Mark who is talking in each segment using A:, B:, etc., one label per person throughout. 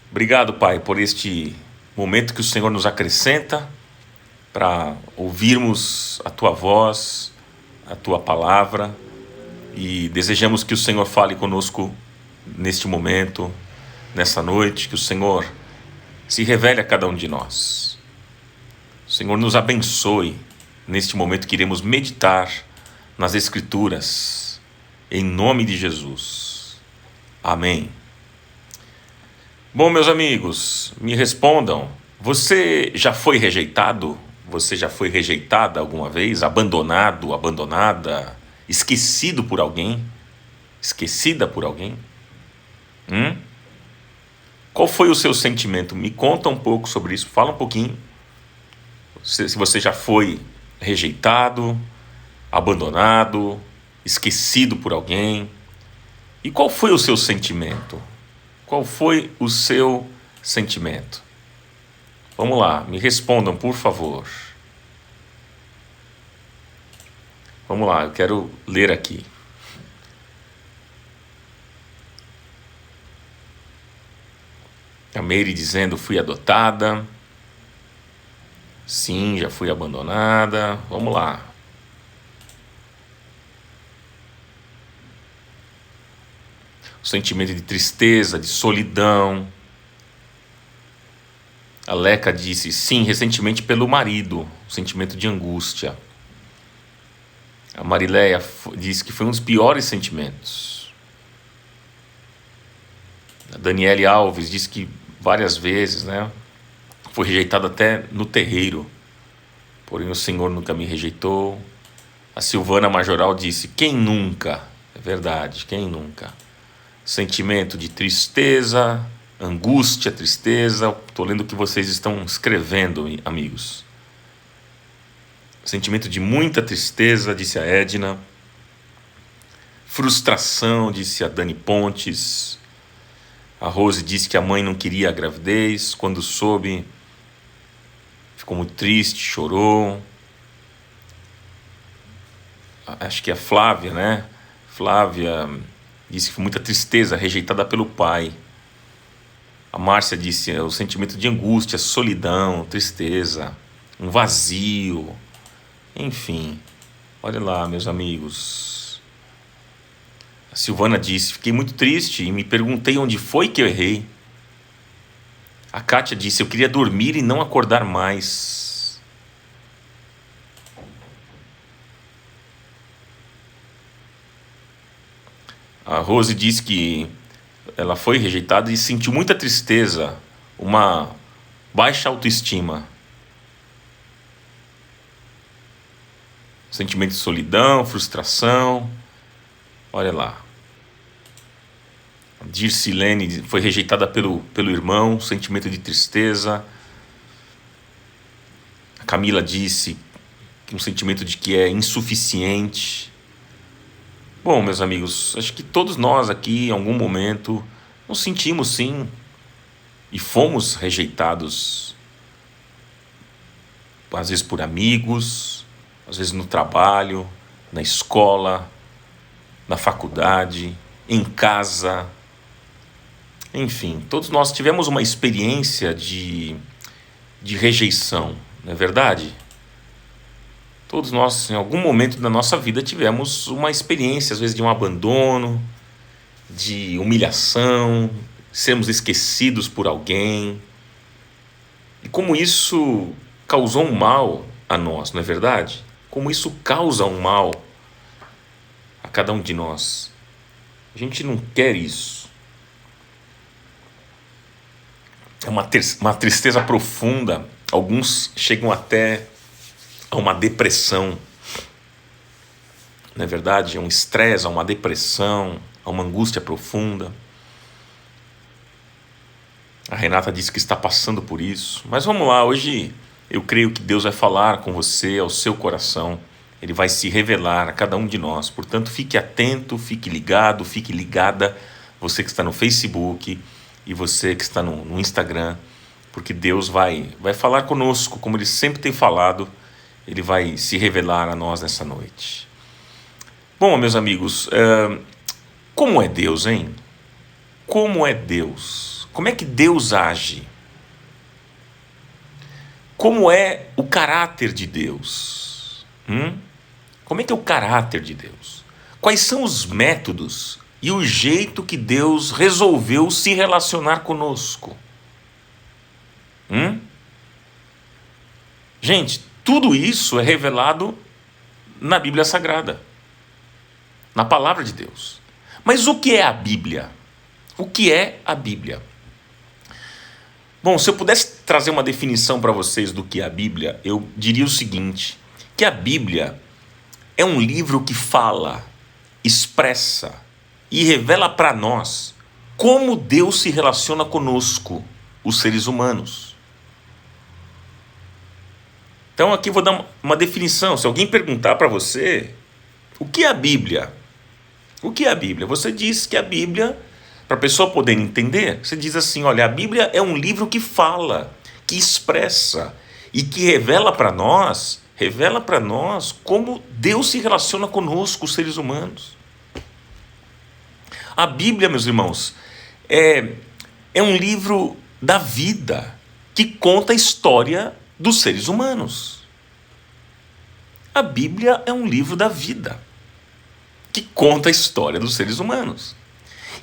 A: Obrigado, Pai, por este momento que o Senhor nos acrescenta para ouvirmos a Tua voz, a Tua palavra, e desejamos que o Senhor fale conosco neste momento, nessa noite, que o Senhor se revele a cada um de nós. O Senhor nos abençoe neste momento que iremos meditar nas Escrituras, em nome de Jesus. Amém. Bom, meus amigos, me respondam. Você já foi rejeitado? Você já foi rejeitada alguma vez? Abandonado, abandonada? Esquecido por alguém? Esquecida por alguém? Qual foi o seu sentimento? Me conta um pouco sobre isso. Fala um pouquinho. Se você já foi rejeitado, abandonado, esquecido por alguém. E qual foi o seu sentimento? Qual foi o seu sentimento? Vamos lá, me respondam, por favor. Vamos lá, eu quero ler aqui. A Meire dizendo, fui adotada. Sim, já fui abandonada. Vamos lá. O sentimento de tristeza, de solidão. A Leca disse, sim, recentemente pelo marido, o sentimento de angústia. A Marileia disse que foi um dos piores sentimentos. A Daniele Alves disse que várias vezes, foi rejeitada até no terreiro. Porém o Senhor nunca me rejeitou. A Silvana Majoral disse, quem nunca? É verdade, quem nunca? Sentimento de tristeza, angústia, tristeza. Estou lendo o que vocês estão escrevendo, amigos. Sentimento de muita tristeza, disse a Edna. Frustração, disse a Dani Pontes. A Rose disse que a mãe não queria a gravidez. Quando soube, ficou muito triste, chorou. Acho que é a Flávia, Flávia disse que foi muita tristeza, rejeitada pelo pai. A Márcia disse o sentimento de angústia, solidão, tristeza, um vazio. Enfim, olha lá, meus amigos. A Silvana disse, fiquei muito triste e me perguntei onde foi que eu errei. A Kátia disse, eu queria dormir e não acordar mais. A Rose disse que ela foi rejeitada e sentiu muita tristeza, uma baixa autoestima. Sentimento de solidão, frustração. Olha lá. A Dircilene foi rejeitada pelo irmão, sentimento de tristeza. A Camila disse um sentimento de que é insuficiente. Bom, meus amigos, acho que todos nós aqui, em algum momento, nos sentimos sim e fomos rejeitados, às vezes por amigos, às vezes no trabalho, na escola, na faculdade, em casa. Enfim, todos nós tivemos uma experiência de rejeição, não é verdade? Todos nós, em algum momento da nossa vida, tivemos uma experiência, às vezes de um abandono, de humilhação, sermos esquecidos por alguém. E como isso causou um mal a nós, não é verdade? Como isso causa um mal a cada um de nós. A gente não quer isso. É uma tristeza profunda. Alguns chegam até a uma depressão, não é verdade? A um estresse, a uma depressão, a uma angústia profunda. A Renata disse que está passando por isso. Mas vamos lá, hoje eu creio que Deus vai falar com você, ao seu coração. Ele vai se revelar a cada um de nós. Portanto, fique atento, fique ligado, fique ligada. Você que está no Facebook e você que está no Instagram. Porque Deus vai falar conosco, como Ele sempre tem falado. Ele vai se revelar a nós nessa noite. Bom, meus amigos, como é Deus, hein? Como é Deus? Como é que Deus age? Como é o caráter de Deus? Como é que é o caráter de Deus? Quais são os métodos e o jeito que Deus resolveu se relacionar conosco? Gente, tudo isso é revelado na Bíblia Sagrada, na Palavra de Deus. Mas o que é a Bíblia? O que é a Bíblia? Bom, se eu pudesse trazer uma definição para vocês do que é a Bíblia, eu diria o seguinte, que a Bíblia é um livro que fala, expressa e revela para nós como Deus se relaciona conosco, os seres humanos. Então aqui vou dar uma definição. Se alguém perguntar para você, o que é a Bíblia? O que é a Bíblia? Você diz que a Bíblia, para a pessoa poder entender, você diz assim, olha, a Bíblia é um livro que fala, que expressa e que revela para nós como Deus se relaciona conosco, os seres humanos. A Bíblia, meus irmãos, é um livro da vida que conta a história dos seres humanos. A Bíblia é um livro da vida que conta a história dos seres humanos.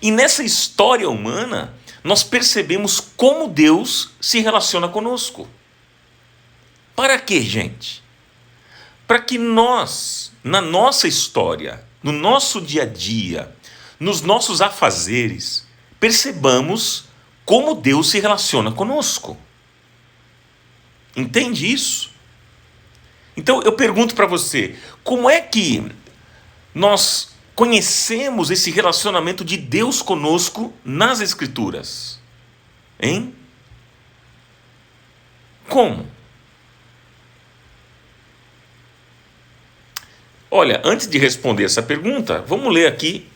A: E nessa história humana, nós percebemos como Deus se relaciona conosco. Para quê, gente? Para que nós, na nossa história, no nosso dia a dia, nos nossos afazeres, percebamos como Deus se relaciona conosco. Entende isso? Então eu pergunto para você, como é que nós conhecemos esse relacionamento de Deus conosco nas Escrituras? Hein? Como? Olha, antes de responder essa pergunta, vamos ler aqui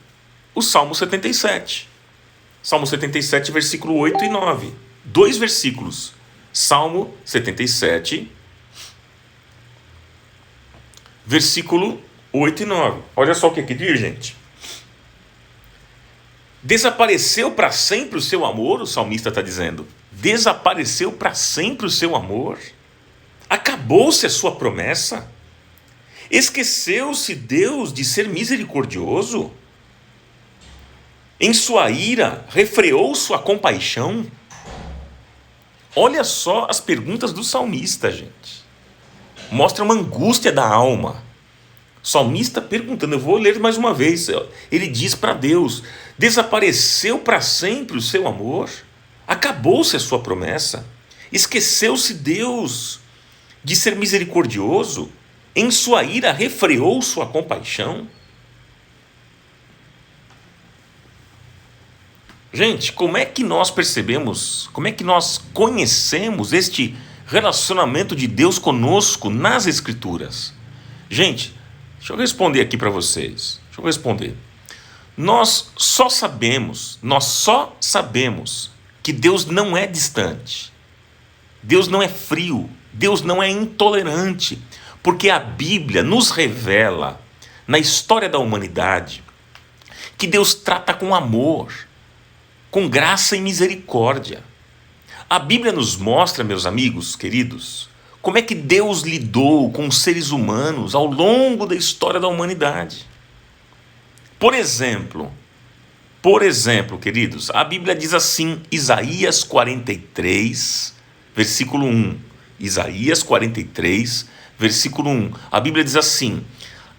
A: o Salmo 77. Salmo 77, versículo 8 e 9. 2 versículos. Salmo 77, versículo 8 e 9. Olha só o que diz, gente. Desapareceu para sempre o seu amor, o salmista está dizendo. Desapareceu para sempre o seu amor? Acabou-se a sua promessa? Esqueceu-se Deus de ser misericordioso? Em sua ira, refreou sua compaixão? Olha só as perguntas do salmista, gente. Mostra uma angústia da alma. O salmista perguntando, eu vou ler mais uma vez. Ele diz para Deus, desapareceu para sempre o seu amor? Acabou-se a sua promessa? Esqueceu-se Deus de ser misericordioso? Em sua ira refreou sua compaixão? Gente, como é que nós percebemos, como é que nós conhecemos este relacionamento de Deus conosco nas Escrituras? Gente, deixa eu responder aqui para vocês. Nós só sabemos que Deus não é distante. Deus não é frio. Deus não é intolerante. Porque a Bíblia nos revela, na história da humanidade, que Deus trata com amor, com graça e misericórdia. A Bíblia nos mostra, meus amigos queridos, como é que Deus lidou com os seres humanos ao longo da história da humanidade. Por exemplo, queridos, a Bíblia diz assim, Isaías 43, versículo 1. Isaías 43, versículo 1. A Bíblia diz assim,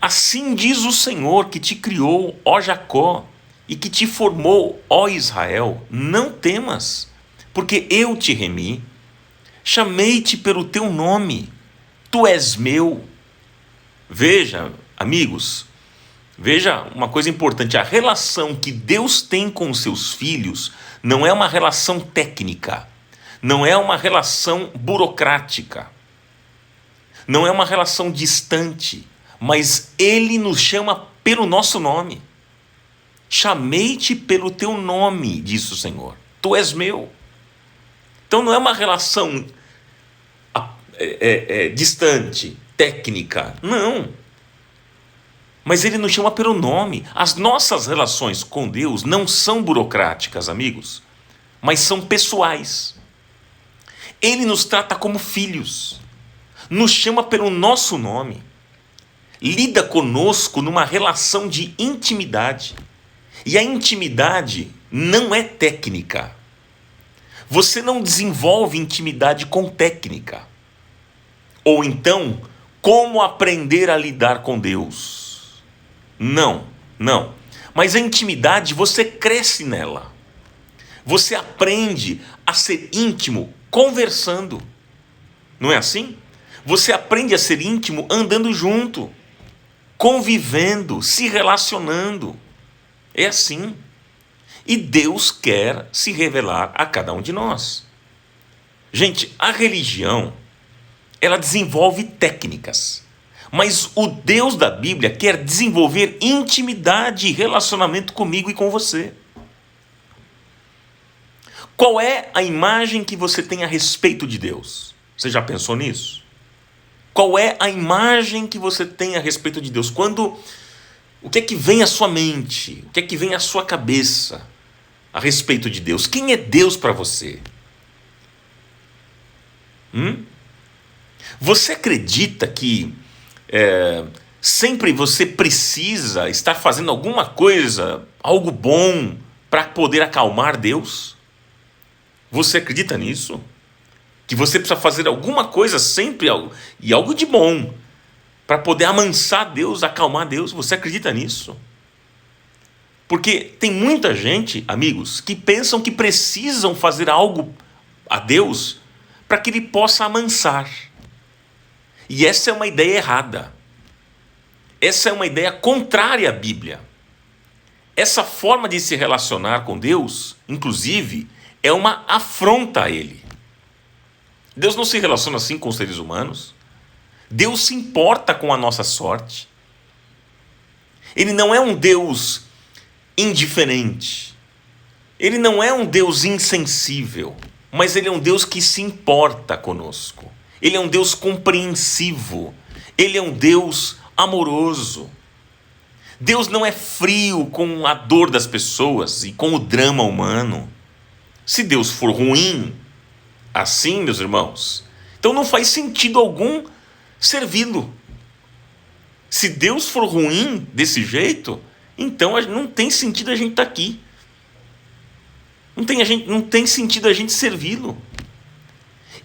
A: assim diz o Senhor que te criou, ó Jacó, e que te formou, ó Israel, não temas, porque eu te remi, chamei-te pelo teu nome, tu és meu. Veja, amigos, veja uma coisa importante, a relação que Deus tem com os seus filhos não é uma relação técnica, não é uma relação burocrática, não é uma relação distante, mas Ele nos chama pelo nosso nome. Chamei-te pelo teu nome, disse o Senhor. Tu és meu. Então não é uma relação distante, técnica. Não. Mas Ele nos chama pelo nome. As nossas relações com Deus não são burocráticas, amigos. mas são pessoais. Ele nos trata como filhos, nos chama pelo nosso nome, lida conosco numa relação de intimidade. E a intimidade não é técnica. Você não desenvolve intimidade com técnica. Ou então, como aprender a lidar com Deus? Não. Mas a intimidade, você cresce nela. Você aprende a ser íntimo conversando. Não é assim? Você aprende a ser íntimo andando junto, convivendo, se relacionando. É assim. E Deus quer se revelar a cada um de nós. Gente, a religião, ela desenvolve técnicas. Mas o Deus da Bíblia quer desenvolver intimidade e relacionamento comigo e com você. Qual é a imagem que você tem a respeito de Deus? Você já pensou nisso? Qual é a imagem que você tem a respeito de Deus? O que é que vem à sua mente? O que é que vem à sua cabeça a respeito de Deus? Quem é Deus para você? Você acredita que sempre você precisa estar fazendo alguma coisa, algo bom, para poder acalmar Deus? Você acredita nisso? Que você precisa fazer alguma coisa sempre, e algo de bom, para poder amansar Deus, acalmar Deus? Você acredita nisso? Porque tem muita gente, amigos, que pensam que precisam fazer algo a Deus para que Ele possa amansar. E essa é uma ideia errada. Essa é uma ideia contrária à Bíblia. Essa forma de se relacionar com Deus, inclusive, é uma afronta a Ele. Deus não se relaciona assim com os seres humanos. Deus se importa com a nossa sorte. Ele não é um Deus indiferente. Ele não é um Deus insensível, mas Ele é um Deus que se importa conosco. Ele é um Deus compreensivo. Ele é um Deus amoroso. Deus não é frio com a dor das pessoas e com o drama humano. Se Deus for ruim, assim, meus irmãos, então não faz sentido algum servi-lo. Se Deus for ruim desse jeito, então não tem sentido a gente estar aqui. Não tem sentido a gente servi-lo.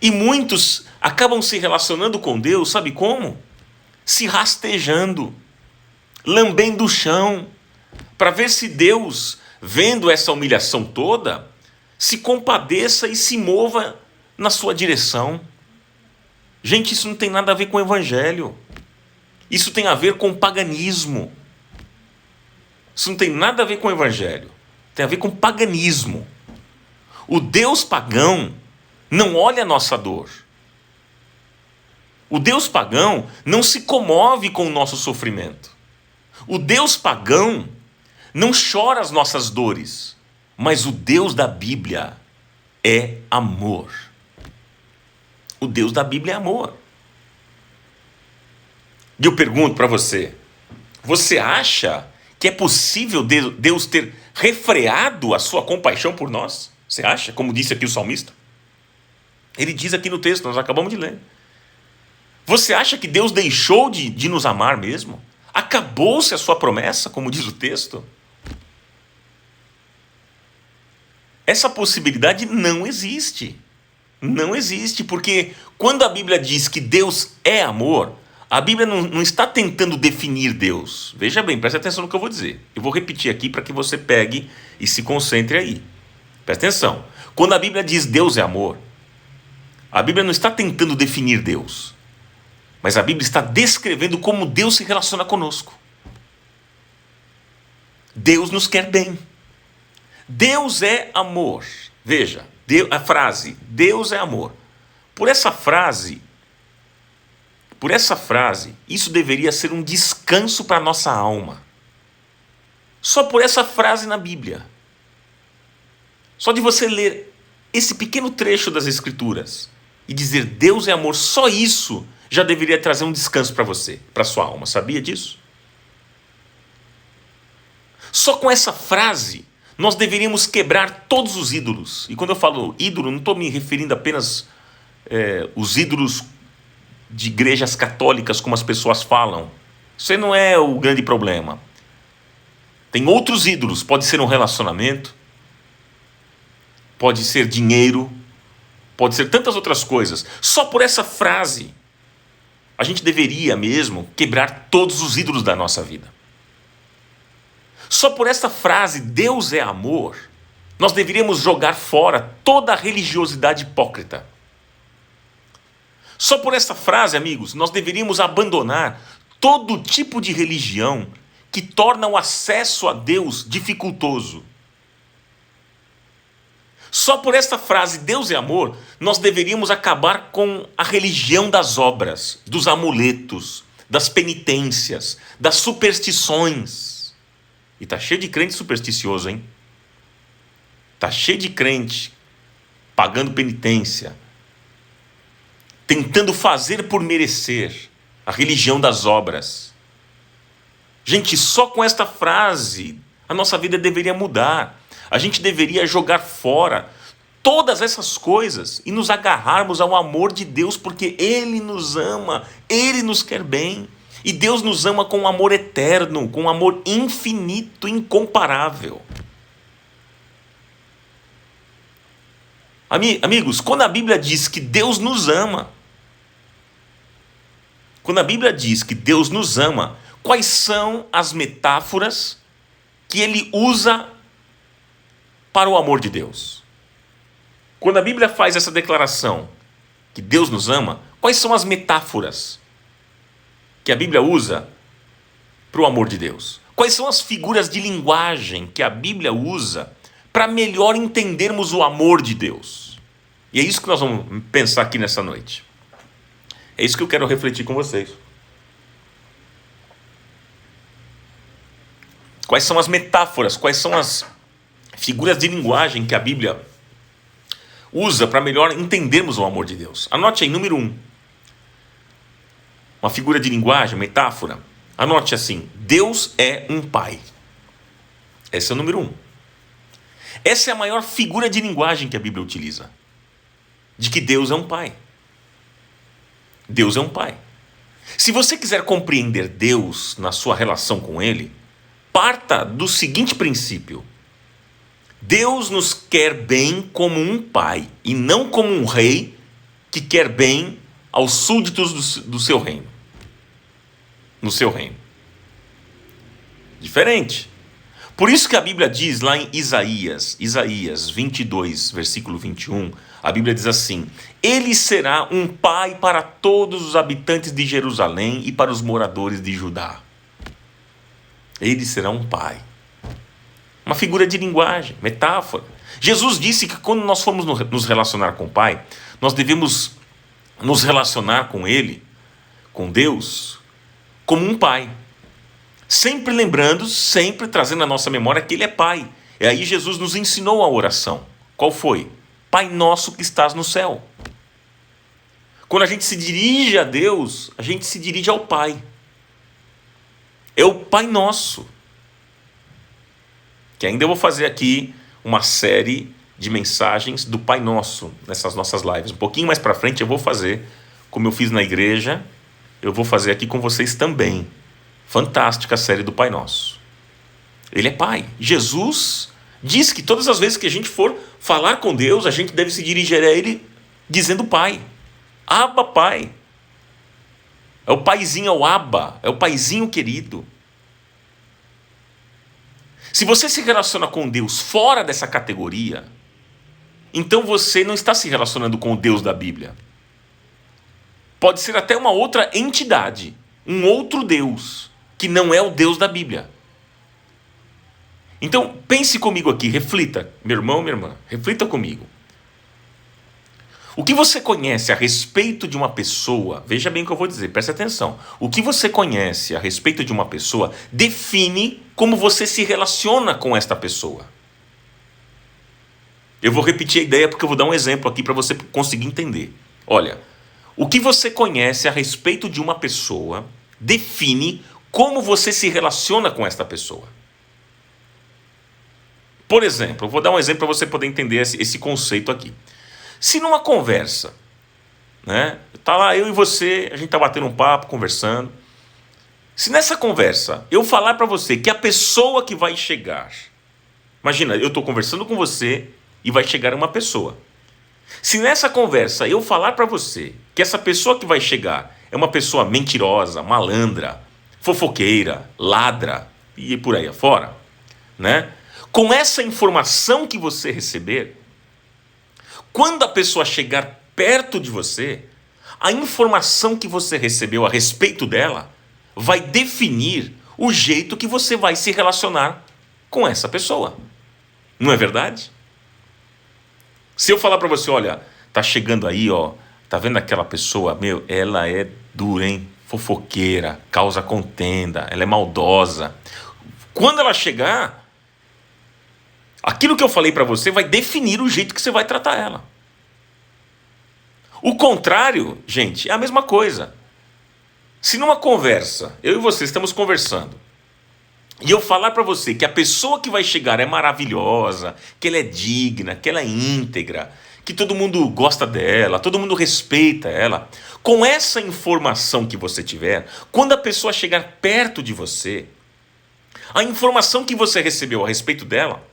A: E muitos acabam se relacionando com Deus, sabe como? Se rastejando, lambendo o chão, para ver se Deus, vendo essa humilhação toda, se compadeça e se mova na sua direção. Gente, isso não tem nada a ver com o Evangelho. Isso tem a ver com o paganismo. Isso não tem nada a ver com o Evangelho. Tem a ver com paganismo. O Deus pagão não olha a nossa dor. O Deus pagão não se comove com o nosso sofrimento. O Deus pagão não chora as nossas dores. Mas o Deus da Bíblia é amor. O Deus da Bíblia é amor. E eu pergunto para você, você acha que é possível Deus ter refreado a sua compaixão por nós? Você acha? Como disse aqui o salmista. Ele diz aqui no texto, nós acabamos de ler. Você acha que Deus deixou de nos amar mesmo? Acabou-se a sua promessa, como diz o texto? Essa possibilidade não existe. Não existe, porque quando a Bíblia diz que Deus é amor, a Bíblia não está tentando definir Deus. Veja bem, preste atenção no que eu vou dizer. Eu vou repetir aqui para que você pegue e se concentre aí. Preste atenção. Quando a Bíblia diz Deus é amor, a Bíblia não está tentando definir Deus, mas a Bíblia está descrevendo como Deus se relaciona conosco. Deus nos quer bem. Deus é amor. Veja, a frase, Deus é amor. Por essa frase, isso deveria ser um descanso para a nossa alma. Só por essa frase na Bíblia. Só de você ler esse pequeno trecho das Escrituras e dizer Deus é amor, só isso já deveria trazer um descanso para você, para a sua alma. Sabia disso? Só com essa frase, nós deveríamos quebrar todos os ídolos. E quando eu falo ídolo, não estou me referindo apenas os ídolos de igrejas católicas, como as pessoas falam. Isso não é o grande problema. Tem outros ídolos. Pode ser um relacionamento, pode ser dinheiro, pode ser tantas outras coisas. Só por essa frase, a gente deveria mesmo quebrar todos os ídolos da nossa vida. Só por essa frase, Deus é amor, nós deveríamos jogar fora toda a religiosidade hipócrita. Só por essa frase, amigos, nós deveríamos abandonar todo tipo de religião que torna o acesso a Deus dificultoso. Só por esta frase, Deus é amor, nós deveríamos acabar com a religião das obras, dos amuletos, das penitências, das superstições. E tá cheio de crente supersticioso, hein? Tá cheio de crente pagando penitência, tentando fazer por merecer, a religião das obras. Gente, só com esta frase a nossa vida deveria mudar. A gente deveria jogar fora todas essas coisas e nos agarrarmos ao amor de Deus, porque Ele nos ama, Ele nos quer bem. E Deus nos ama com um amor eterno, com um amor infinito, incomparável. Amigos, quando a Bíblia diz que Deus nos ama, quando a Bíblia diz que Deus nos ama, quais são as metáforas que Ele usa para o amor de Deus? Quando a Bíblia faz essa declaração que Deus nos ama, quais são as metáforas que a Bíblia usa para o amor de Deus? Quais são as figuras de linguagem que a Bíblia usa para melhor entendermos o amor de Deus? E é isso que nós vamos pensar aqui nessa noite. É isso que eu quero refletir com vocês. Quais são as metáforas, quais são as figuras de linguagem que a Bíblia usa para melhor entendermos o amor de Deus? Anote aí, número 1. Uma figura de linguagem, metáfora. Anote assim: Deus é um pai. Esse é o número 1. Essa é a maior figura de linguagem que a Bíblia utiliza. De que Deus é um pai. Deus é um pai. Se você quiser compreender Deus na sua relação com Ele, parta do seguinte princípio: Deus nos quer bem como um pai e não como um rei que quer bem aos súditos do seu reino. No seu reino. Diferente. Por isso que a Bíblia diz lá em Isaías 22, versículo 21, a Bíblia diz assim: Ele será um pai para todos os habitantes de Jerusalém e para os moradores de Judá. Ele será um pai. Uma figura de linguagem, metáfora. Jesus disse que quando nós formos nos relacionar com o Pai, nós devemos nos relacionar com Ele, com Deus, como um pai. Sempre lembrando, sempre trazendo à nossa memória que Ele é Pai. E aí Jesus nos ensinou a oração. Qual foi? Pai nosso que estás no céu. Quando a gente se dirige a Deus, a gente se dirige ao Pai. É o Pai Nosso. Que ainda eu vou fazer aqui uma série de mensagens do Pai Nosso nessas nossas lives. Um pouquinho mais para frente eu vou fazer, como eu fiz na igreja, eu vou fazer aqui com vocês também. Fantástica a série do Pai Nosso. Ele é Pai. Jesus diz que todas as vezes que a gente for falar com Deus, a gente deve se dirigir a Ele dizendo Pai. Abba, Pai. É o paizinho, é o Abba, é o paizinho querido. Se você se relaciona com Deus fora dessa categoria, então você não está se relacionando com o Deus da Bíblia. Pode ser até uma outra entidade, um outro Deus, que não é o Deus da Bíblia. Então, pense comigo aqui, reflita, meu irmão, minha irmã, reflita comigo. O que você conhece a respeito de uma pessoa, veja bem o que eu vou dizer, preste atenção. O que você conhece a respeito de uma pessoa define como você se relaciona com esta pessoa. Eu vou repetir a ideia porque eu vou dar um exemplo aqui para você conseguir entender. Olha, o que você conhece a respeito de uma pessoa define como você se relaciona com esta pessoa. Por exemplo, eu vou dar um exemplo para você poder entender esse conceito aqui. Se numa conversa, né, tá lá eu e você, a gente tá batendo um papo, conversando. Se nessa conversa eu falar para você que a pessoa que vai chegar, imagina, eu estou conversando com você e vai chegar uma pessoa. Se nessa conversa eu falar para você que essa pessoa que vai chegar é uma pessoa mentirosa, malandra, fofoqueira, ladra e por aí afora, né? Com essa informação que você receber, quando a pessoa chegar perto de você, a informação que você recebeu a respeito dela vai definir o jeito que você vai se relacionar com essa pessoa. Não é verdade? Se eu falar para você, olha, tá chegando aí, ó, tá vendo aquela pessoa, meu, ela é dura, hein? Fofoqueira, causa contenda, ela é maldosa. Quando ela chegar, aquilo que eu falei para você vai definir o jeito que você vai tratar ela. O contrário, gente, é a mesma coisa. Se numa conversa, eu e você estamos conversando, e eu falar para você que a pessoa que vai chegar é maravilhosa, que ela é digna, que ela é íntegra, que todo mundo gosta dela, todo mundo respeita ela, com essa informação que você tiver, quando a pessoa chegar perto de você, a informação que você recebeu a respeito dela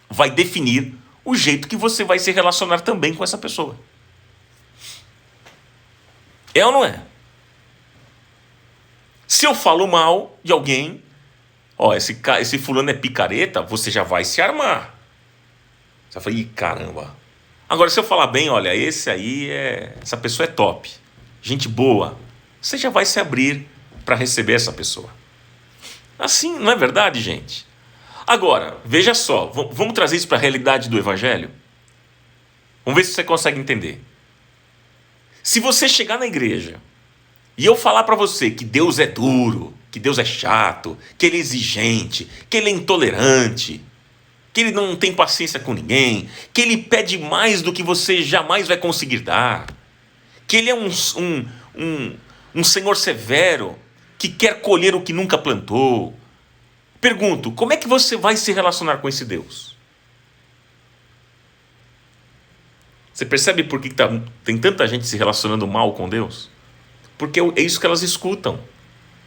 A: vai definir o jeito que você vai se relacionar também com essa pessoa. É ou não é? Se eu falo mal de alguém, ó, esse fulano é picareta, você já vai se armar. Você vai falar, ih, caramba. Agora, se eu falar bem, olha, essa pessoa é top, gente boa, você já vai se abrir para receber essa pessoa. Assim, não é verdade, gente? Agora, veja só, vamos trazer isso para a realidade do Evangelho? Vamos ver se você consegue entender. Se você chegar na igreja e eu falar para você que Deus é duro, que Deus é chato, que Ele é exigente, que Ele é intolerante, que Ele não tem paciência com ninguém, que Ele pede mais do que você jamais vai conseguir dar, que Ele é um Senhor severo, que quer colher o que nunca plantou. Pergunto, como é que você vai se relacionar com esse Deus? Você percebe por que tem tanta gente se relacionando mal com Deus? Porque é isso que elas escutam.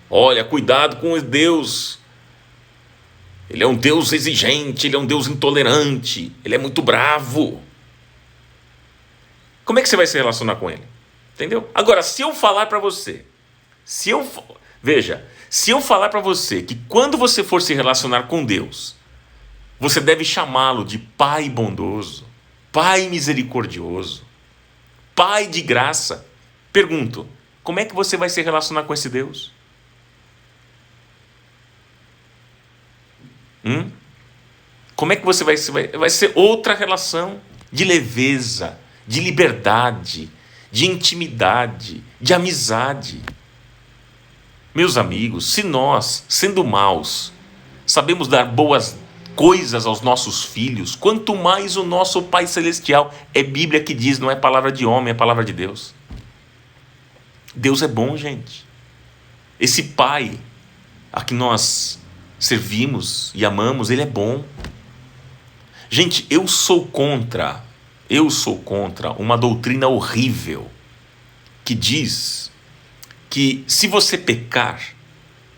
A: Olha, cuidado com Deus. Ele é um Deus exigente, Ele é um Deus intolerante, Ele é muito bravo. Como é que você vai se relacionar com Ele? Entendeu? Agora, se eu falar para você, se eu falar para você que quando você for se relacionar com Deus, você deve chamá-lo de Pai bondoso, Pai misericordioso, Pai de graça. Pergunto, como é que você vai se relacionar com esse Deus? Como é que você vai ser outra relação de leveza, de liberdade, de intimidade, de amizade. Meus amigos, se nós, sendo maus, sabemos dar boas coisas aos nossos filhos, quanto mais o nosso Pai Celestial. É Bíblia que diz, não é palavra de homem, é palavra de Deus. Deus é bom, gente. Esse Pai a que nós servimos e amamos, Ele é bom. Gente, eu sou contra uma doutrina horrível que diz que se você pecar,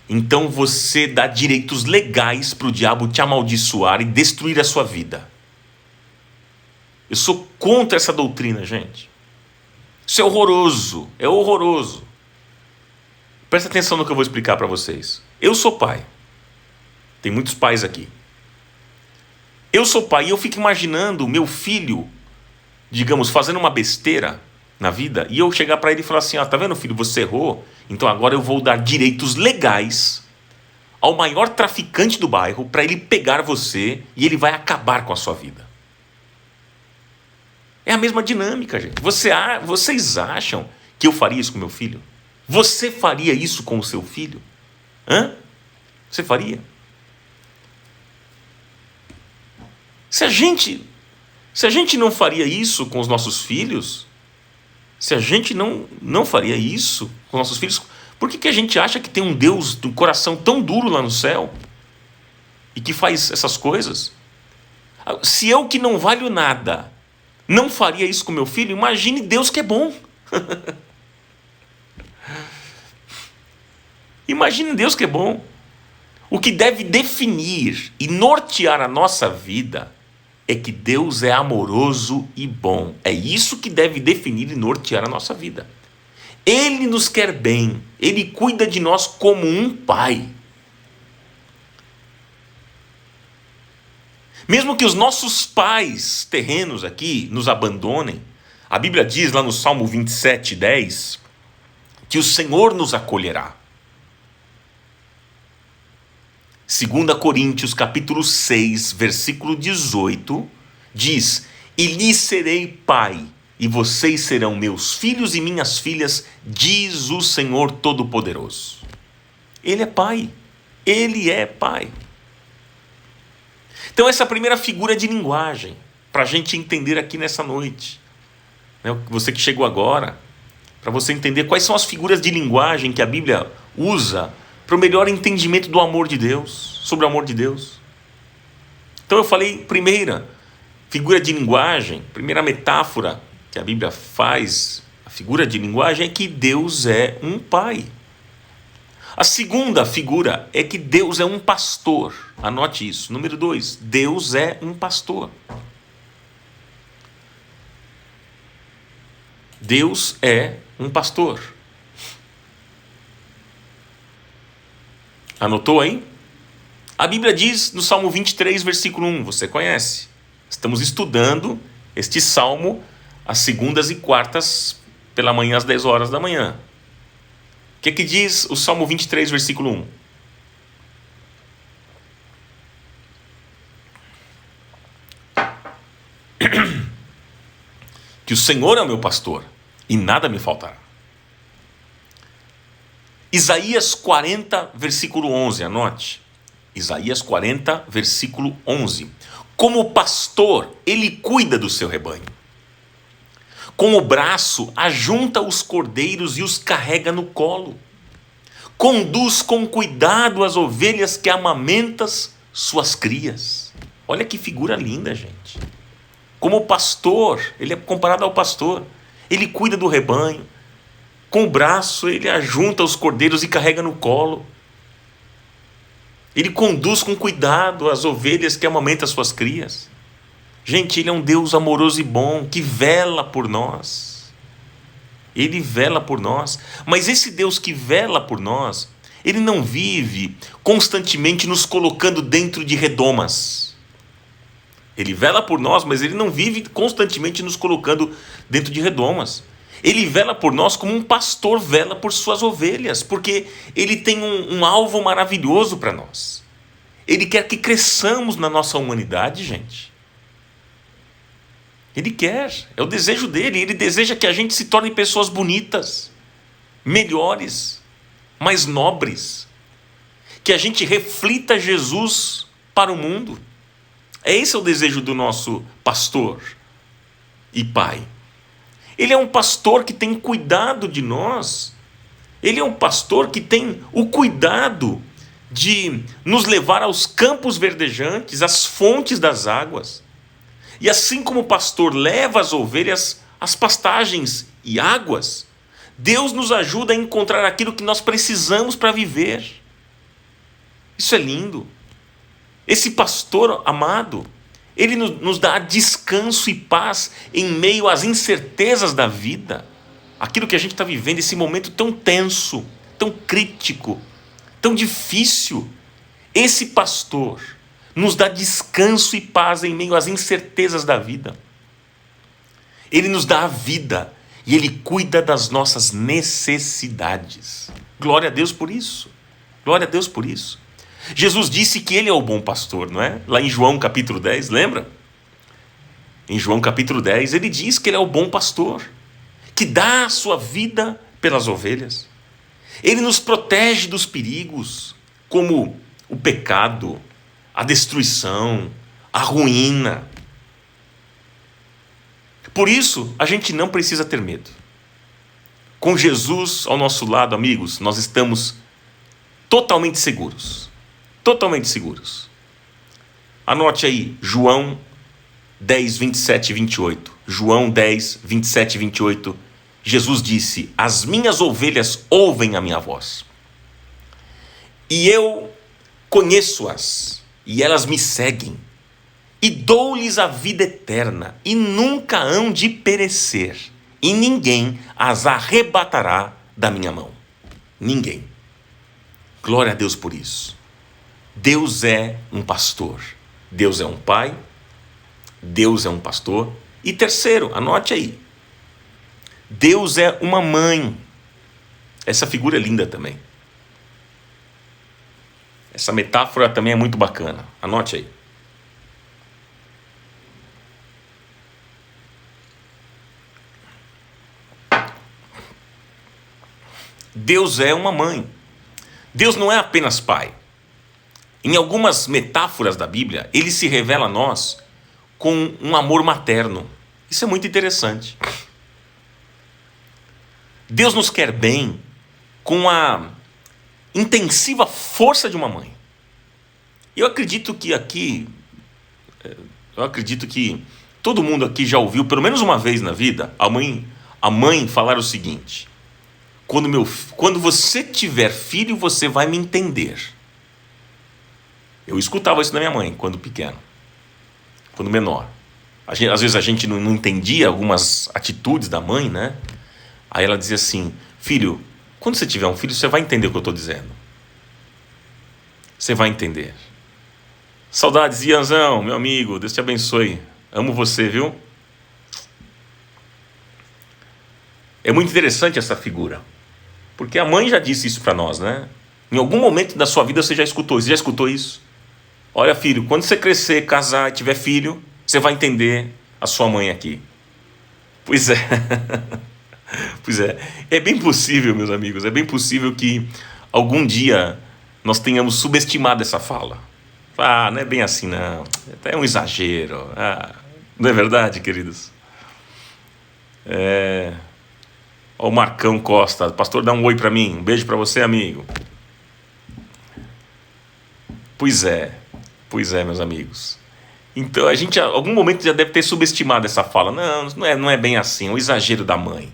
A: então você dá direitos legais para o diabo te amaldiçoar e destruir a sua vida. Eu sou contra essa doutrina, gente. Isso é horroroso, é horroroso. Presta atenção no que eu vou explicar para vocês. Eu sou pai. Tem muitos pais aqui. Eu sou pai e eu fico imaginando o meu filho, digamos, fazendo uma besteira na vida, e eu chegar para ele e falar assim, tá vendo, filho, você errou, então agora eu vou dar direitos legais ao maior traficante do bairro para ele pegar você e ele vai acabar com a sua vida. É a mesma dinâmica, gente. Vocês acham que eu faria isso com meu filho? Você faria isso com o seu filho? Você faria? Se a gente não faria isso com os nossos filhos, se a gente não faria isso com nossos filhos, por que a gente acha que tem um Deus do coração tão duro lá no céu e que faz essas coisas? Se eu, que não valho nada, não faria isso com meu filho, imagine Deus, que é bom. Imagine Deus, que é bom. O que deve definir e nortear a nossa vida é que Deus é amoroso e bom. É isso que deve definir e nortear a nossa vida. Ele nos quer bem, Ele cuida de nós como um pai. Mesmo que os nossos pais terrenos aqui nos abandonem, a Bíblia diz lá no Salmo 27:10, que o Senhor nos acolherá. 2 Coríntios capítulo 6, versículo 18, diz: e lhes serei pai, e vocês serão meus filhos e minhas filhas, diz o Senhor Todo-Poderoso. Ele é pai, Ele é pai. Então essa é a primeira figura de linguagem, para a gente entender aqui nessa noite. Você que chegou agora, para você entender quais são as figuras de linguagem que a Bíblia usa para o melhor entendimento do amor de Deus, sobre o amor de Deus. Então eu falei, primeira figura de linguagem, primeira metáfora que a Bíblia faz, a figura de linguagem é que Deus é um pai. A segunda figura é que Deus é um pastor. Anote isso. Número 2, Deus é um pastor. Deus é um pastor. Anotou aí? A Bíblia diz no Salmo 23, versículo 1, você conhece. Estamos estudando este salmo às segundas e quartas pela manhã às 10 horas da manhã. O que diz o Salmo 23, versículo 1? Que o Senhor é o meu pastor e nada me faltará. Isaías 40, versículo 11, anote. Isaías 40, versículo 11. Como pastor, ele cuida do seu rebanho. Com o braço, ajunta os cordeiros e os carrega no colo. Conduz com cuidado as ovelhas que amamentas suas crias. Olha que figura linda, gente. Como pastor, ele é comparado ao pastor. Ele cuida do rebanho. Com o braço, ele ajunta os cordeiros e carrega no colo. Ele conduz com cuidado as ovelhas que amamentam suas crias. Gente, ele é um Deus amoroso e bom, que vela por nós. Ele vela por nós. Mas esse Deus que vela por nós, ele não vive constantemente nos colocando dentro de redomas. Ele vela por nós, mas ele não vive constantemente nos colocando dentro de redomas. Ele vela por nós como um pastor vela por suas ovelhas, porque ele tem um alvo maravilhoso para nós. Ele quer que cresçamos na nossa humanidade, gente. Ele quer, é o desejo dele. Ele deseja que a gente se torne pessoas bonitas, melhores, mais nobres. Que a gente reflita Jesus para o mundo. Esse é o desejo do nosso pastor e pai. Ele é um pastor que tem cuidado de nós. Ele é um pastor que tem o cuidado de nos levar aos campos verdejantes, às fontes das águas. E assim como o pastor leva as ovelhas às pastagens e águas, Deus nos ajuda a encontrar aquilo que nós precisamos para viver. Isso é lindo. Esse pastor amado, ele nos dá descanso e paz em meio às incertezas da vida. Aquilo que a gente está vivendo, esse momento tão tenso, tão crítico, tão difícil. Esse pastor nos dá descanso e paz em meio às incertezas da vida. Ele nos dá a vida e ele cuida das nossas necessidades. Glória a Deus por isso. Glória a Deus por isso. Jesus disse que ele é o bom pastor, não é? Lá em João capítulo 10, lembra? Em João capítulo 10, ele diz que ele é o bom pastor, que dá a sua vida pelas ovelhas. Ele nos protege dos perigos, como o pecado, a destruição, a ruína. Por isso, a gente não precisa ter medo. Com Jesus ao nosso lado, amigos, nós estamos totalmente seguros. Totalmente seguros. Anote aí, João 10, 27 e 28. João 10, 27 e 28. Jesus disse: as minhas ovelhas ouvem a minha voz. E eu conheço-as, e elas me seguem. E dou-lhes a vida eterna, e nunca hão de perecer. E ninguém as arrebatará da minha mão. Ninguém. Glória a Deus por isso. Deus é um pastor. Deus é um pai. Deus é um pastor. E terceiro, anote aí. Deus é uma mãe. Essa figura é linda também. Essa metáfora também é muito bacana. Anote aí. Deus é uma mãe. Deus não é apenas pai. Em algumas metáforas da Bíblia, ele se revela a nós com um amor materno. Isso é muito interessante. Deus nos quer bem com a intensiva força de uma mãe. Eu acredito que todo mundo aqui já ouviu, pelo menos uma vez na vida, a mãe falar o seguinte: quando você tiver filho, você vai me entender. Eu escutava isso da minha mãe quando pequeno, quando menor. Às vezes a gente não entendia algumas atitudes da mãe, né? Aí ela dizia assim: filho, quando você tiver um filho, você vai entender o que eu estou dizendo. Você vai entender. Saudades, Ianzão, meu amigo, Deus te abençoe. Amo você, viu? É muito interessante essa figura, porque a mãe já disse isso para nós, né? Em algum momento da sua vida você já escutou isso. Você já escutou isso? Olha, filho, quando você crescer, casar, tiver filho, você vai entender a sua mãe aqui. Pois é. Pois é. É bem possível, meus amigos, é bem possível que algum dia nós tenhamos subestimado essa fala. Ah, não é bem assim, não. É um exagero. Ah, não é verdade, queridos? Ó, o Marcão Costa. Pastor, dá um oi para mim. Um beijo para você, amigo. Pois é, meus amigos. Então, a gente, em algum momento, já deve ter subestimado essa fala. Não é bem assim, é um exagero da mãe.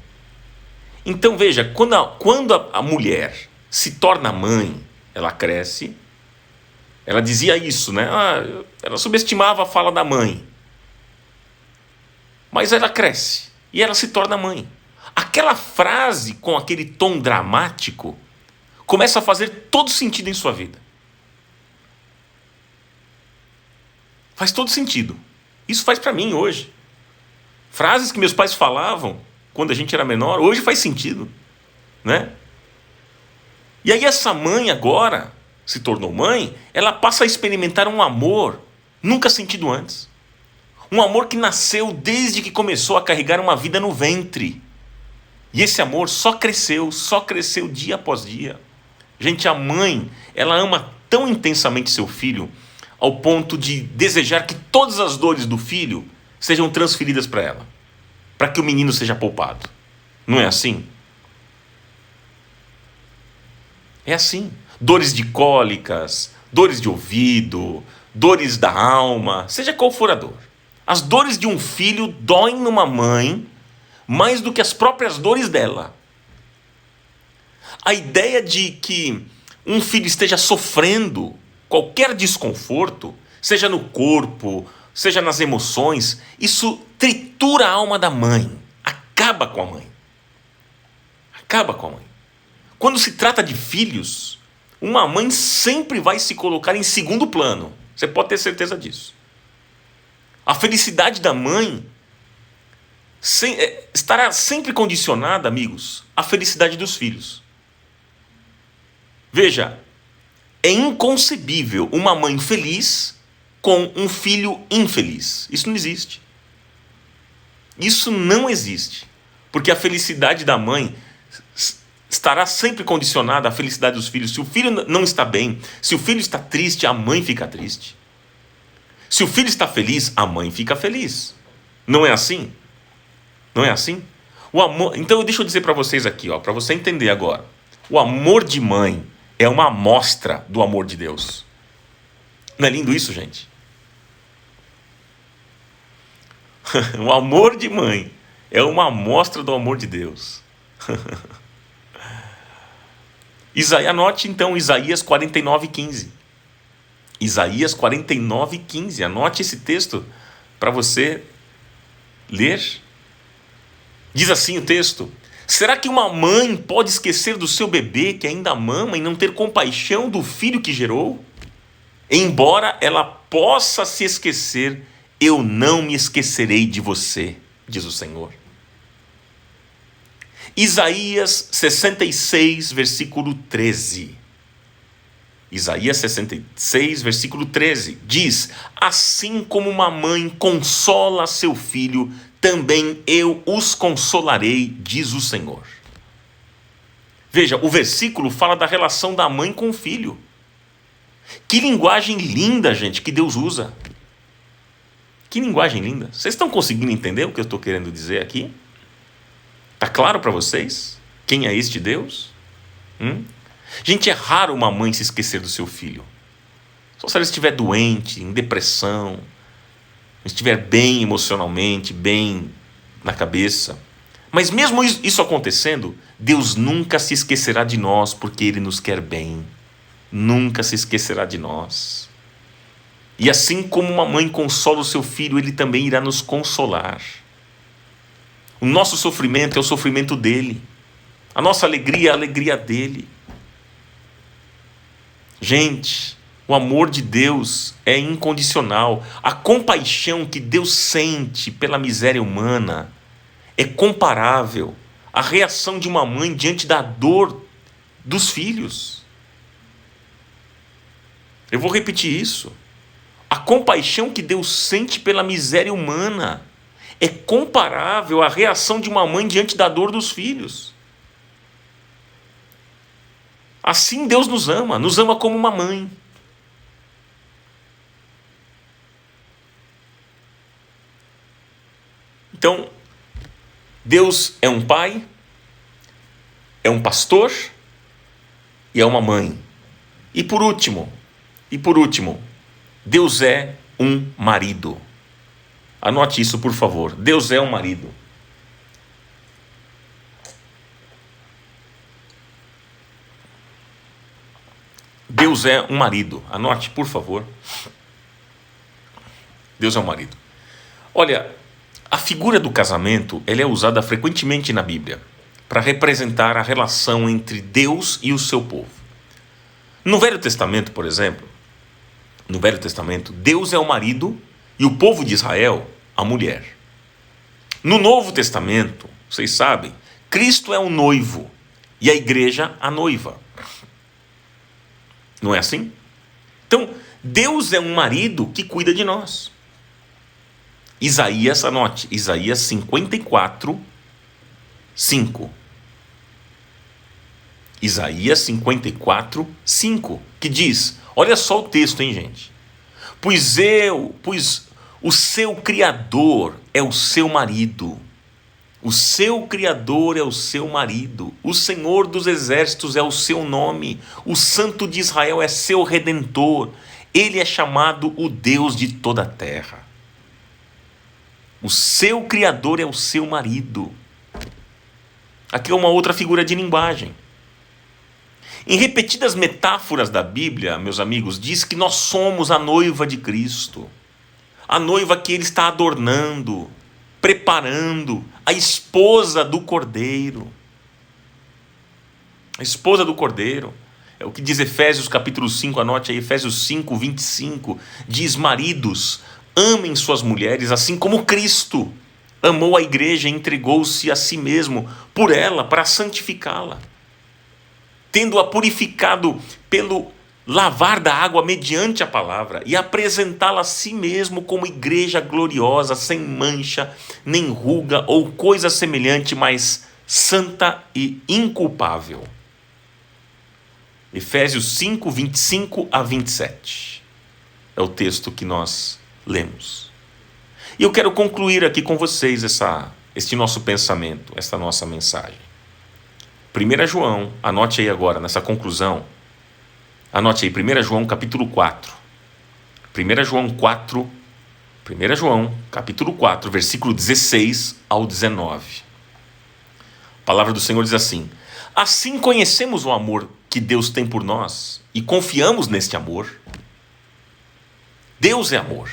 A: Então, veja, quando a mulher se torna mãe, ela cresce. Ela dizia isso, né? Ela subestimava a fala da mãe. Mas ela cresce e ela se torna mãe. Aquela frase com aquele tom dramático começa a fazer todo sentido em sua vida. Faz todo sentido. Isso faz para mim hoje. Frases que meus pais falavam quando a gente era menor, hoje faz sentido, né? E aí essa mãe agora se tornou mãe, ela passa a experimentar um amor nunca sentido antes. Um amor que nasceu desde que começou a carregar uma vida no ventre. E esse amor só cresceu dia após dia. Gente, a mãe, ela ama tão intensamente seu filho ao ponto de desejar que todas as dores do filho sejam transferidas para ela, para que o menino seja poupado. Não é assim? É assim. Dores de cólicas, dores de ouvido, dores da alma, seja qual for a dor. As dores de um filho doem numa mãe mais do que as próprias dores dela. A ideia de que um filho esteja sofrendo qualquer desconforto, seja no corpo, seja nas emoções, isso tritura a alma da mãe, acaba com a mãe. Acaba com a mãe. Quando se trata de filhos, uma mãe sempre vai se colocar em segundo plano. Você pode ter certeza disso. A felicidade da mãe estará sempre condicionada, amigos, à felicidade dos filhos. Veja, é inconcebível uma mãe feliz com um filho infeliz. Isso não existe. Isso não existe. Porque a felicidade da mãe estará sempre condicionada à felicidade dos filhos. Se o filho não está bem, se o filho está triste, a mãe fica triste. Se o filho está feliz, a mãe fica feliz. Não é assim? Não é assim? O amor. Então, deixa eu dizer para vocês aqui, para você entender agora. O amor de mãe é uma amostra do amor de Deus. Não é lindo isso, gente? O amor de mãe é uma amostra do amor de Deus. Anote então Isaías 49:15. Isaías 49:15. Anote esse texto para você ler. Diz assim o texto: será que uma mãe pode esquecer do seu bebê que ainda mama e não ter compaixão do filho que gerou? Embora ela possa se esquecer, eu não me esquecerei de você, diz o Senhor. Isaías 66, versículo 13. Isaías 66, versículo 13, diz: assim como uma mãe consola seu filho, também eu os consolarei, diz o Senhor. Veja, o versículo fala da relação da mãe com o filho. Que linguagem linda, gente, que Deus usa. Que linguagem linda. Vocês estão conseguindo entender o que eu estou querendo dizer aqui? Está claro para vocês quem é este Deus? Gente, é raro uma mãe se esquecer do seu filho. Só se ela estiver doente, em depressão, estiver bem emocionalmente, bem na cabeça. Mas mesmo isso acontecendo, Deus nunca se esquecerá de nós, porque Ele nos quer bem. Nunca se esquecerá de nós. E assim como uma mãe consola o seu filho, Ele também irá nos consolar. O nosso sofrimento é o sofrimento dEle. A nossa alegria é a alegria dEle. Gente, o amor de Deus é incondicional. A compaixão que Deus sente pela miséria humana é comparável à reação de uma mãe diante da dor dos filhos. Eu vou repetir isso. A compaixão que Deus sente pela miséria humana é comparável à reação de uma mãe diante da dor dos filhos. Assim Deus nos ama como uma mãe. Então, Deus é um pai, é um pastor e é uma mãe. E por último, Deus é um marido. Anote isso, por favor. Deus é um marido. Deus é um marido. Anote, por favor. Deus é um marido. Olha, a figura do casamento, ela é usada frequentemente na Bíblia para representar a relação entre Deus e o seu povo. No Velho Testamento, por exemplo, Deus é o marido e o povo de Israel, a mulher. No Novo Testamento, vocês sabem, Cristo é o noivo e a igreja a noiva. Não é assim? Então, Deus é um marido que cuida de nós. Anote, Isaías 54, 5. Isaías 54, 5, que diz, olha só o texto, hein, gente? Pois o seu Criador é o seu marido. O seu Criador é o seu marido. O Senhor dos Exércitos é o seu nome. O Santo de Israel é seu Redentor. Ele é chamado o Deus de toda a terra. O seu Criador é o seu marido. Aqui é uma outra figura de linguagem. Em repetidas metáforas da Bíblia, meus amigos, diz que nós somos a noiva de Cristo. A noiva que Ele está adornando, preparando, a esposa do Cordeiro. A esposa do Cordeiro. É o que diz Efésios capítulo 5, anote aí, Efésios 5, 25. Diz, maridos, amem suas mulheres assim como Cristo amou a igreja e entregou-se a si mesmo por ela, para santificá-la, tendo-a purificado pelo lavar da água mediante a palavra, e apresentá-la a si mesmo como igreja gloriosa, sem mancha, nem ruga ou coisa semelhante, mas santa e inculpável. Efésios 5, 25 a 27. É o texto que nós lemos. E eu quero concluir aqui com vocês este nosso pensamento, esta nossa mensagem. 1 João, anote aí agora, nessa conclusão, anote aí, 1 João capítulo 4. 1 João 4, 1 João, capítulo 4, versículo 16 ao 19. A palavra do Senhor diz assim: assim conhecemos o amor que Deus tem por nós e confiamos neste amor. Deus é amor.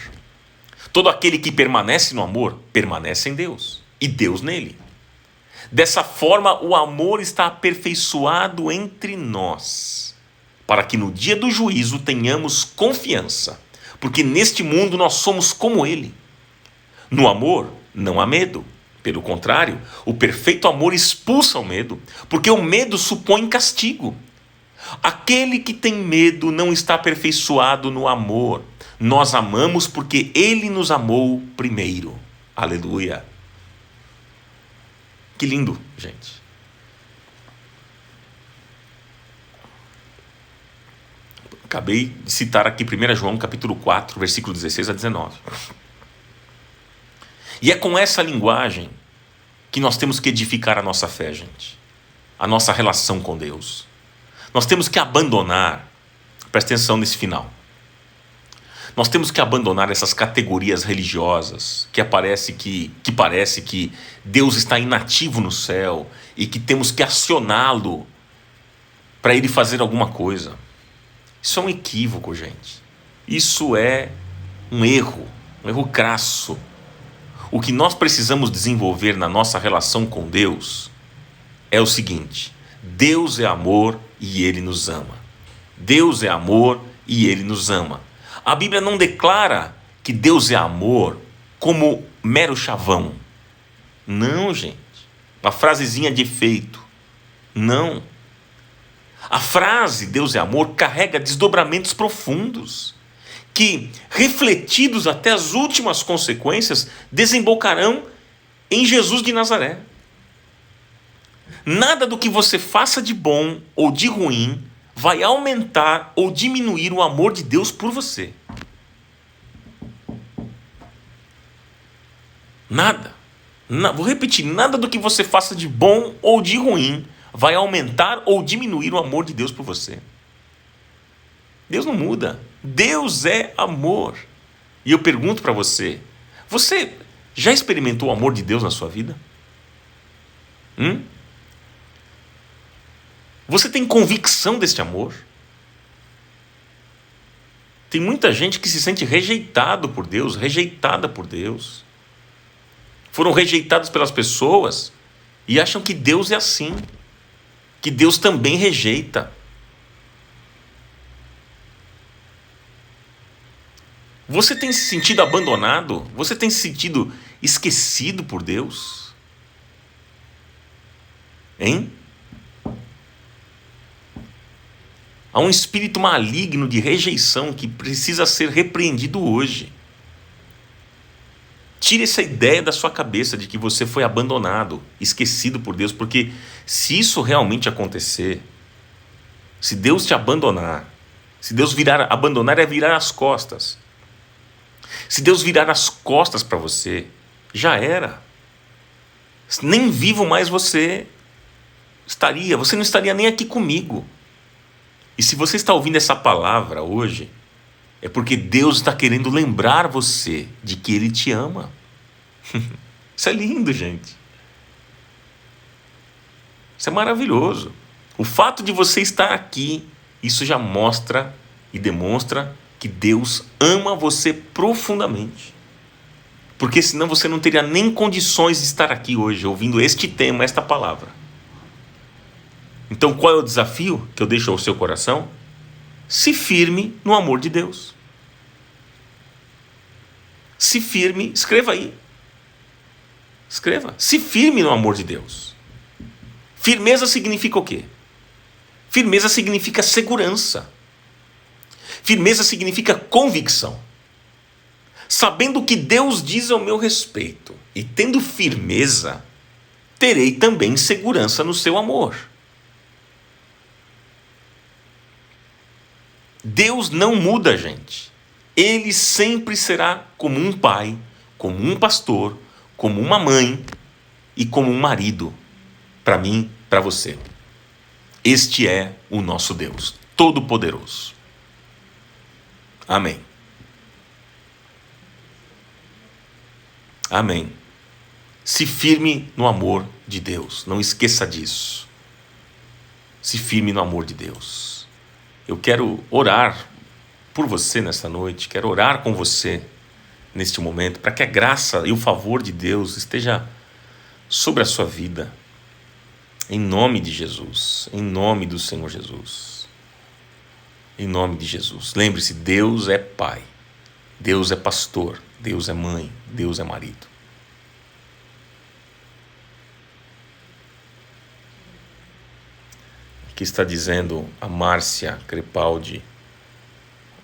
A: Todo aquele que permanece no amor, permanece em Deus, e Deus nele. Dessa forma, o amor está aperfeiçoado entre nós, para que no dia do juízo tenhamos confiança, porque neste mundo nós somos como ele. No amor, não há medo. Pelo contrário, o perfeito amor expulsa o medo, porque o medo supõe castigo. Aquele que tem medo não está aperfeiçoado no amor. Nós amamos porque ele nos amou primeiro. Aleluia. Que lindo, gente. Acabei de citar aqui 1 João capítulo 4, versículo 16 a 19. E é com essa linguagem que nós temos que edificar a nossa fé, gente. A nossa relação com Deus. Nós temos que abandonar, presta atenção nesse final. Nós temos que abandonar essas categorias religiosas que parece que Deus está inativo no céu e que temos que acioná-lo para ele fazer alguma coisa. Isso é um equívoco, gente. Isso é um erro crasso. O que nós precisamos desenvolver na nossa relação com Deus é o seguinte: Deus é amor e ele nos ama. Deus é amor e ele nos ama. A Bíblia não declara que Deus é amor como mero chavão. Não, gente. Uma frasezinha de efeito. Não. A frase Deus é amor carrega desdobramentos profundos que, refletidos até as últimas consequências, desembocarão em Jesus de Nazaré. Nada do que você faça de bom ou de ruim vai aumentar ou diminuir o amor de Deus por você. Nada. Vou repetir, nada do que você faça de bom ou de ruim vai aumentar ou diminuir o amor de Deus por você. Deus não muda. Deus é amor. E eu pergunto para você, você já experimentou o amor de Deus na sua vida? Você tem convicção deste amor? Tem muita gente que se sente rejeitado por Deus, rejeitada por Deus. Foram rejeitados pelas pessoas e acham que Deus é assim, que Deus também rejeita. Você tem se sentido abandonado? Você tem se sentido esquecido por Deus? Hein? Há um espírito maligno de rejeição que precisa ser repreendido hoje. Tire essa ideia da sua cabeça de que você foi abandonado, esquecido por Deus, porque se isso realmente acontecer, se Deus te abandonar, se Deus abandonar é virar as costas. Se Deus virar as costas para você, já era. Nem vivo mais você não estaria nem aqui comigo. E se você está ouvindo essa palavra hoje, é porque Deus está querendo lembrar você de que Ele te ama. Isso é lindo, gente. Isso é maravilhoso. O fato de você estar aqui, isso já mostra e demonstra que Deus ama você profundamente. Porque senão você não teria nem condições de estar aqui hoje, ouvindo este tema, esta palavra. Então, qual é o desafio que eu deixo ao seu coração? Se firme no amor de Deus. Se firme, escreva aí. Escreva. Se firme no amor de Deus. Firmeza significa o quê? Firmeza significa segurança. Firmeza significa convicção. Sabendo o que Deus diz ao meu respeito e tendo firmeza, terei também segurança no seu amor. Deus não muda, gente. Ele sempre será como um pai, como um pastor, como uma mãe e como um marido. Para mim, para você. Este é o nosso Deus, Todo-Poderoso. Amém. Amém. Se firme no amor de Deus. Não esqueça disso. Se firme no amor de Deus. Eu quero orar por você nesta noite. Quero orar com você neste momento, para que a graça e o favor de Deus esteja sobre a sua vida. Em nome de Jesus. Em nome do Senhor Jesus. Em nome de Jesus. Lembre-se, Deus é Pai. Deus é pastor. Deus é mãe. Deus é marido. Aqui está dizendo a Márcia Crepaldi: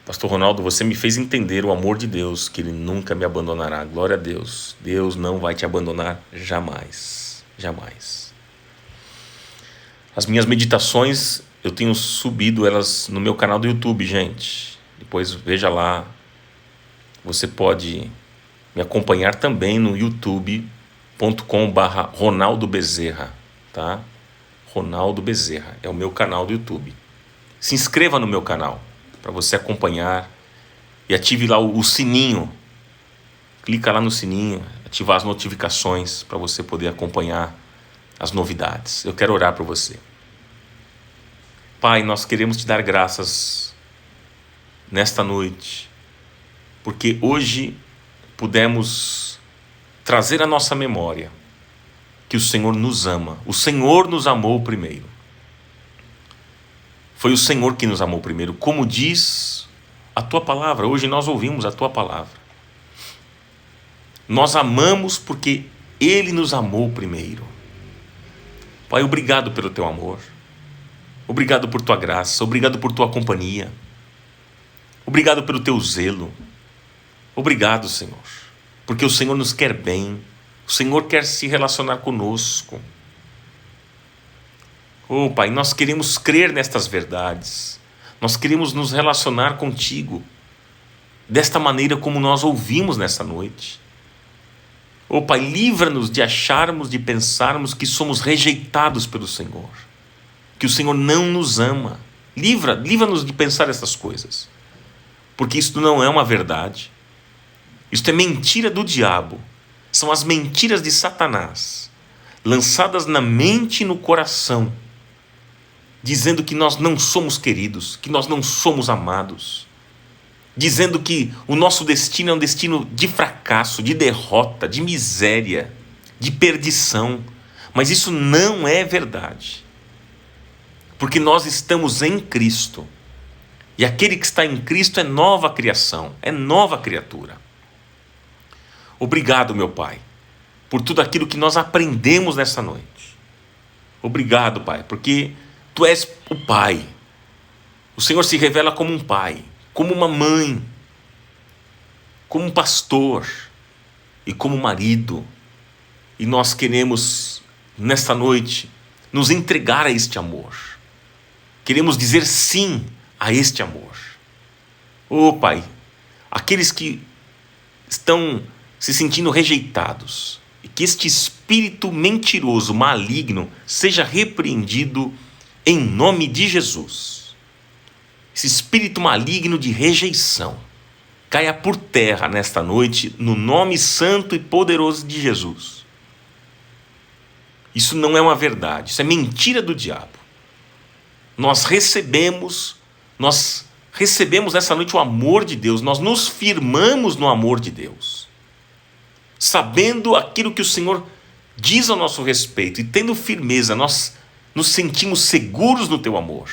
A: Pastor Ronaldo, você me fez entender o amor de Deus, que Ele nunca me abandonará. Glória a Deus. Deus não vai te abandonar jamais. Jamais. As minhas meditações, eu tenho subido elas no meu canal do YouTube, gente. Depois veja lá. Você pode me acompanhar também no youtube.com/Ronaldo Bezerra, tá? Ronaldo Bezerra é o meu canal do YouTube. Se inscreva no meu canal para você acompanhar e ative lá o sininho. Clica lá no sininho, ativar as notificações para você poder acompanhar as novidades. Eu quero orar por você. Pai, nós queremos te dar graças nesta noite, porque hoje pudemos trazer à nossa memória que o Senhor nos ama. O Senhor nos amou primeiro. Foi o Senhor que nos amou primeiro, como diz a tua palavra. Hoje nós ouvimos a tua palavra. Nós amamos porque Ele nos amou primeiro. Pai, obrigado pelo teu amor. Obrigado por tua graça. Obrigado por tua companhia. Obrigado pelo teu zelo. Obrigado, Senhor, porque o Senhor nos quer bem. O Senhor quer se relacionar conosco. Oh, Pai, nós queremos crer nestas verdades. Nós queremos nos relacionar contigo desta maneira como nós ouvimos nessa noite. Oh, Pai, livra-nos de acharmos, de pensarmos que somos rejeitados pelo Senhor, que o Senhor não nos ama. Livra-nos de pensar essas coisas, porque isto não é uma verdade. Isto é mentira do diabo. São as mentiras de Satanás, lançadas na mente e no coração, dizendo que nós não somos queridos, que nós não somos amados, dizendo que o nosso destino é um destino de fracasso, de derrota, de miséria, de perdição. Mas isso não é verdade, porque nós estamos em Cristo, e aquele que está em Cristo é nova criação, é nova criatura. Obrigado, meu Pai, por tudo aquilo que nós aprendemos nessa noite. Obrigado, Pai, porque Tu és o Pai. O Senhor se revela como um pai, como uma mãe, como um pastor e como marido. E nós queremos, nesta noite, nos entregar a este amor. Queremos dizer sim a este amor. Oh, Pai, aqueles que estão se sentindo rejeitados, e que este espírito mentiroso, maligno, seja repreendido em nome de Jesus. Esse espírito maligno de rejeição caia por terra nesta noite, no nome santo e poderoso de Jesus. Isso não é uma verdade, isso é mentira do diabo. Nós recebemos nessa noite o amor de Deus, nós nos firmamos no amor de Deus, sabendo aquilo que o Senhor diz ao nosso respeito, e tendo firmeza, nós nos sentimos seguros no teu amor.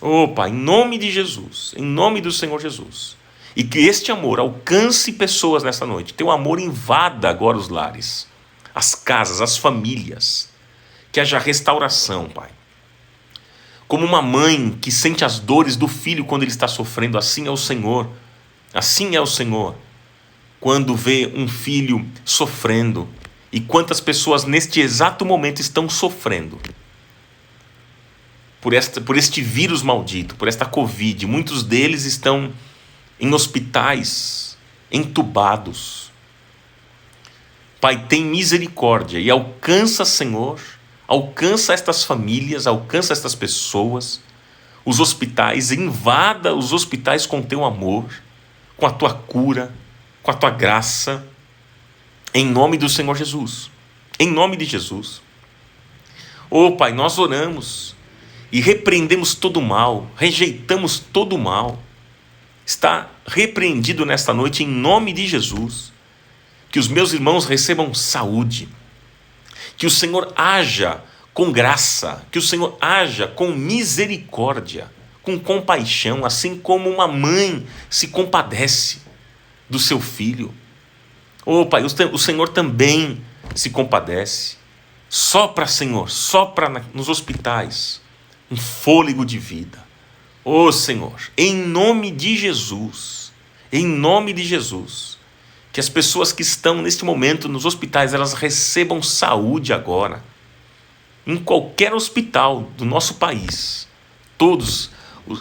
A: Oh, Pai, em nome de Jesus, em nome do Senhor Jesus, e que este amor alcance pessoas nessa noite, teu amor invada agora os lares, as casas, as famílias, que haja restauração, Pai. Como uma mãe que sente as dores do filho quando ele está sofrendo, assim é o Senhor quando vê um filho sofrendo. E quantas pessoas neste exato momento estão sofrendo por este vírus maldito, por esta Covid. Muitos deles estão em hospitais, entubados. Pai, tem misericórdia e alcança, Senhor, alcança estas famílias, alcança estas pessoas, os hospitais, invada os hospitais com teu amor, com a tua cura, com a tua graça. Em nome do Senhor Jesus. Em nome de Jesus. Oh, Pai, nós oramos e repreendemos todo o mal, rejeitamos todo o mal. Está repreendido nesta noite em nome de Jesus. Que os meus irmãos recebam saúde. Que o Senhor haja com graça, que o Senhor haja com misericórdia, com compaixão, assim como uma mãe se compadece do seu filho. Oh, Pai, o Senhor também se compadece. Sopra, Senhor, sopra nos hospitais um fôlego de vida. Oh, Senhor, em nome de Jesus, que as pessoas que estão neste momento nos hospitais, elas recebam saúde agora. Em qualquer hospital do nosso país, todos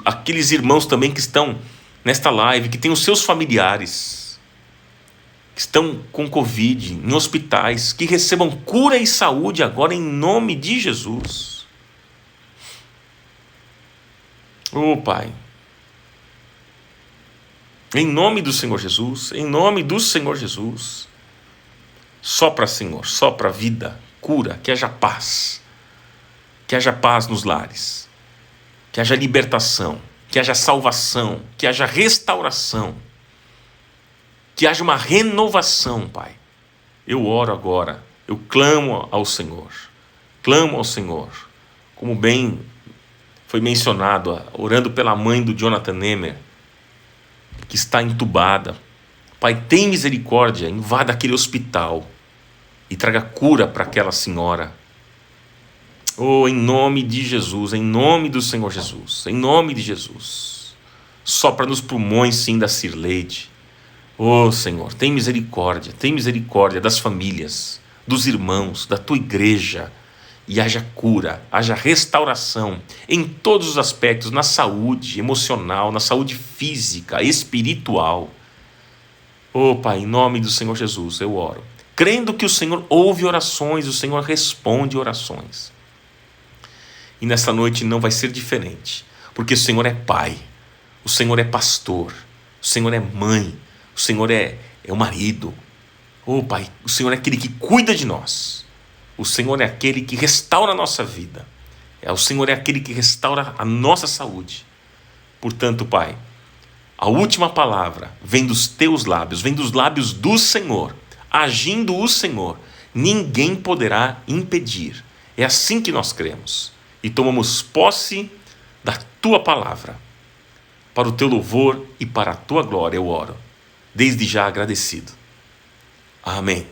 A: aqueles irmãos também que estão nesta live, que têm os seus familiares, que estão com Covid, em hospitais, que recebam cura e saúde agora em nome de Jesus. Oh, Pai, em nome do Senhor Jesus, em nome do Senhor Jesus, sopra, Senhor, sopra vida, cura, que haja paz nos lares, que haja libertação, que haja salvação, que haja restauração, que haja uma renovação, Pai. Eu oro agora, eu clamo ao Senhor, como bem foi mencionado, orando pela mãe do Jonathan Nemer, que está entubada. Pai, tem misericórdia, invada aquele hospital e traga cura para aquela senhora. Oh, em nome de Jesus, em nome do Senhor Jesus, em nome de Jesus. Sopra nos pulmões, sim, da Cirleide. Oh, Senhor, tem misericórdia das famílias, dos irmãos, da tua igreja. E haja cura, haja restauração em todos os aspectos, na saúde emocional, na saúde física, espiritual. Oh, Pai, em nome do Senhor Jesus, eu oro, crendo que o Senhor ouve orações, o Senhor responde orações. E nessa noite não vai ser diferente, porque o Senhor é Pai, o Senhor é pastor, o Senhor é mãe, o Senhor é o marido. Oh, Pai, o Senhor é aquele que cuida de nós. O Senhor é aquele que restaura a nossa vida. O Senhor é aquele que restaura a nossa saúde. Portanto, Pai, a última palavra vem dos teus lábios, vem dos lábios do Senhor. Agindo o Senhor, ninguém poderá impedir. É assim que nós cremos. E tomamos posse da tua palavra. Para o teu louvor e para a tua glória eu oro. Desde já agradecido. Amém.